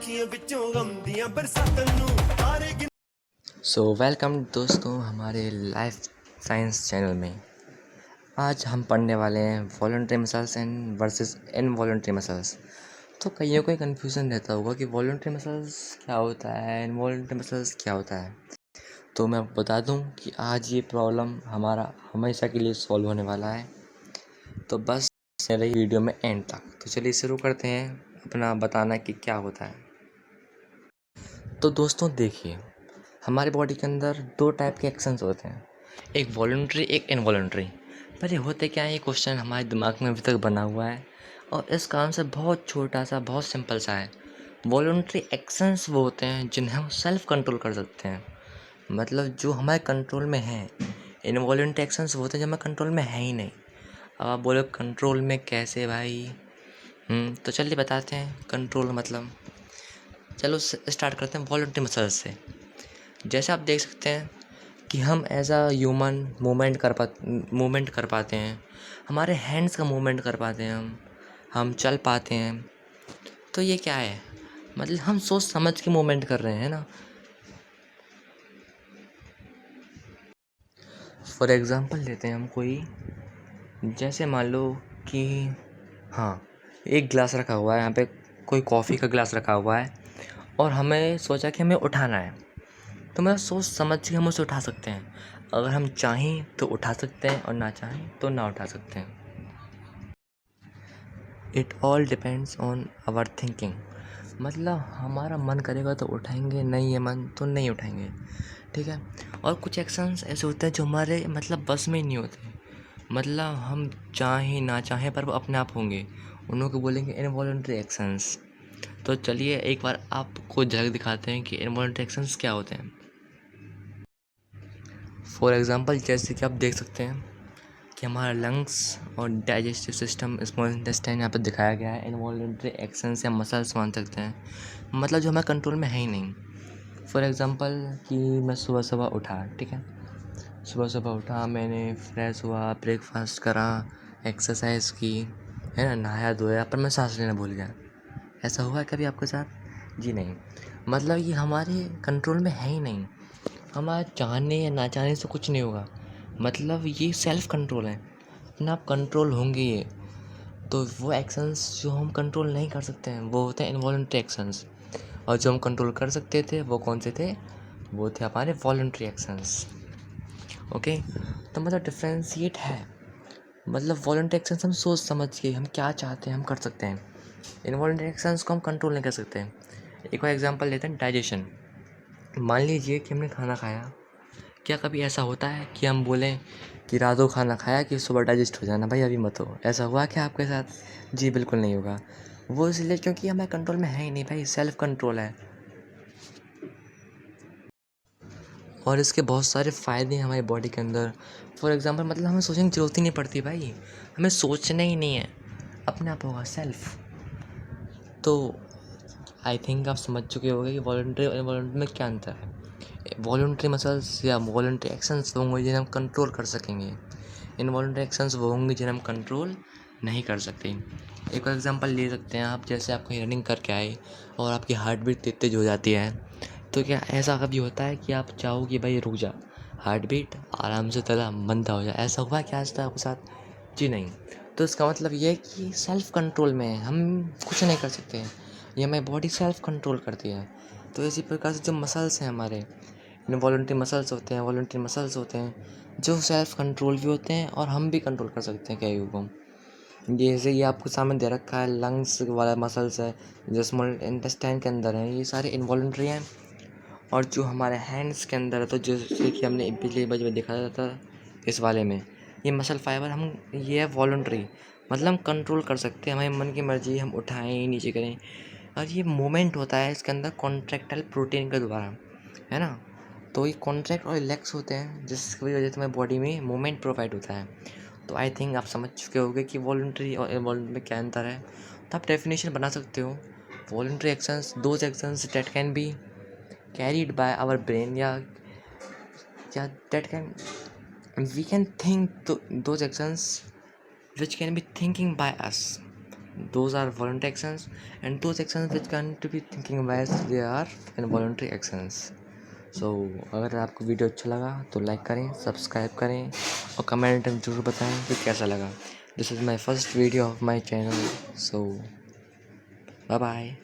So welcome दोस्तों हमारे life science channel में। आज हम पढ़ने वाले हैं voluntary muscles and versus involuntary muscles. तो कईयों को कन्फ्यूज़न रहता होगा कि वॉलंटरी मसल्स क्या होता है, इनवॉलंटरी मसल्स क्या होता है। तो मैं बता दूं कि आज ये प्रॉब्लम हमारा हमेशा के लिए सॉल्व होने वाला है। तो बस रही वीडियो में एंड तक। तो चलिए शुरू करते हैं अपना बताना कि क्या होता है। तो दोस्तों देखिए, हमारे बॉडी के अंदर दो टाइप के एक्शंस होते हैं, एक वॉलंटरी एक इनवॉलंटरी। पर ये होते क्या है, ये क्वेश्चन हमारे दिमाग में अभी तक बना हुआ है और इसका आंसर बहुत छोटा सा, बहुत सिंपल सा है। वॉलंटरी एक्शंस वो होते हैं जिन्हें हम सेल्फ कंट्रोल कर सकते हैं, मतलब जो हमारे कंट्रोल में है। इनवॉलंटरी एक्शंस वो होते हैं जो हमारे कंट्रोल में है ही नहीं। अब आप बोलो कंट्रोल में कैसे भाई? तो चलिए बताते हैं कंट्रोल मतलब। चलो स्टार्ट करते हैं वॉलंटरी मसल्स से। जैसे आप देख सकते हैं कि हम एज अ ह्यूमन मूवमेंट कर पाते हैं, हमारे हैंड्स का मूवमेंट कर पाते हैं, हम चल पाते हैं। तो ये क्या है, मतलब हम सोच समझ के मूवमेंट कर रहे हैं ना। फॉर एग्ज़ाम्पल लेते हैं हम कोई, जैसे मान लो कि हाँ, एक गिलास रखा हुआ है यहाँ पे, कोई कॉफ़ी का गिलास रखा हुआ है और हमें सोचा कि हमें उठाना है। तो मैं सोच समझ के हम उसे उठा सकते हैं। अगर हम चाहें तो उठा सकते हैं और ना चाहें तो ना उठा सकते हैं। It all depends on our thinking, मतलब हमारा मन करेगा तो उठाएंगे, नहीं है मन तो नहीं उठाएंगे, ठीक है। और कुछ एक्शंस ऐसे होते हैं जो हमारे मतलब बस में ही नहीं होते, मतलब हम चाहें ना चाहें पर वो अपने आप होंगे, उन्हों को बोलेंगे इनवॉलंटरी एक्शंस। तो चलिए एक बार आपको झलक दिखाते हैं कि इनवॉलंटरी एक्शंस क्या होते हैं। फॉर एग्ज़ाम्पल जैसे कि आप देख सकते हैं कि हमारा लंग्स और डाइजेस्टिव सिस्टम, स्मॉल इंटेस्टाइन यहाँ पर दिखाया गया है। इनवॉलंटरी एक्शंस या मसल्स मान सकते हैं, मतलब जो हमारे कंट्रोल में है ही नहीं। फॉर एग्ज़ाम्पल कि मैं सुबह सुबह उठा, ठीक है, सुबह सुबह उठा, मैंने फ्रेश हुआ, ब्रेकफास्ट करा, एक्सरसाइज की, है ना, नहाया धोया, पर मैं सांस लेना भूल गया। ऐसा हुआ है कभी आपके साथ? जी नहीं। मतलब ये हमारे कंट्रोल में है ही नहीं। हमारे चाहने या ना चाहने से कुछ नहीं होगा, मतलब ये सेल्फ कंट्रोल है, अपने आप कंट्रोल होंगे ये। तो वो एक्शंस जो हम कंट्रोल नहीं कर सकते हैं वो होते हैं इनवॉलंटरी एक्शंस, और जो हम कंट्रोल कर सकते थे वो कौन से थे? वो थे हमारे वॉलंटरी एक्शंस। ओके, तो मतलब डिफ्रेंशिएट है, मतलब वॉलंटरी एक्शंस हम सोच समझ के हम क्या चाहते हैं हम कर सकते हैं, इनवॉलंटरी एक्शंस को हम कंट्रोल नहीं कर सकते हैं। एक और एग्जांपल लेते हैं, डाइजेशन। मान लीजिए कि हमने खाना खाया, क्या कभी ऐसा होता है कि हम बोलें कि रात को खाना खाया कि सुबह डाइजेस्ट हो जाना, भाई अभी मत हो? ऐसा हुआ क्या आपके साथ? जी बिल्कुल नहीं होगा। वो इसलिए क्योंकि हमारे कंट्रोल में है ही नहीं भाई, सेल्फ कंट्रोल है। और इसके बहुत सारे फ़ायदे हैं हमारी बॉडी के अंदर। फॉर एग्ज़ाम्पल मतलब हमें सोचने की ज़रूरत ही नहीं पड़ती भाई, हमें सोचना ही नहीं है, अपने आप होगा सेल्फ। तो आई थिंक आप समझ चुके होंगे कि वॉलंटरी और इनवॉलंटरी में क्या अंतर है। वॉलंटरी मसल्स या वॉलंटरी एक्शंस वो होंगे जिन्हें हम कंट्रोल कर सकेंगे, इनवॉलंटरी एक्शंस वो होंगे जिन्हें हम कंट्रोल नहीं कर सकते। एक और एग्जांपल ले सकते हैं आप, जैसे आप कहीं रनिंग करके आए और आपकी हार्ट बीट तेज तेज हो जाती है, तो क्या ऐसा कभी होता है कि आप चाहो कि भाई रुक जा, हार्ट बीट आराम से थोड़ा मंदा हो जाए? ऐसा हुआ क्या आज तक आपके साथ? जी नहीं। तो इसका मतलब ये है कि सेल्फ कंट्रोल में है, हम कुछ नहीं कर सकते हैं, ये हमारी बॉडी सेल्फ कंट्रोल करती है। तो इसी प्रकार से जो मसल्स हैं हमारे, इनवॉलंटरी मसल्स होते हैं, वॉलंटरी मसल्स होते हैं, जो सेल्फ कंट्रोल भी होते हैं और हम भी कंट्रोल कर सकते हैं कई को। जैसे ये आपको सामने दे रखा है, लंग्स वाला मसल्स है जो स्मॉल इंटेस्टाइन के अंदर है, ये सारे इनवॉलंटरी हैं। और जो हमारे हैंड्स के अंदर है, तो जैसे कि हमने पिछले बार जब दिखाया था इस वाले में, ये मसल फाइबर हम, ये है वॉलंटरी, मतलब हम कंट्रोल कर सकते हैं, हमारे मन की मर्जी, हम उठाएं नीचे करें। और ये मूवमेंट होता है इसके अंदर कॉन्ट्रैक्टाइल प्रोटीन के द्वारा, है ना। तो ये कॉन्ट्रैक्ट और रिलैक्स होते हैं जिसकी वजह से हमारी बॉडी में मूवमेंट प्रोवाइड होता है। तो आई थिंक आप समझ चुके होंगे कि वॉलंटरी और इनवॉलंटरी में क्या अंतर है। तो आप डेफिनेशन बना सकते हो, voluntary actions those actions that can be carried by our brain, yeah, that can, we can think those actions which can be thinking by us, those are voluntary actions, and those actions which can't be thinking wise, they are involuntary actions. So अगर आपको video अच्छा लगा तो like करें, subscribe करें और comment में ज़रूर बताएं कि कैसा लगा. This is my first video of my channel, so bye bye.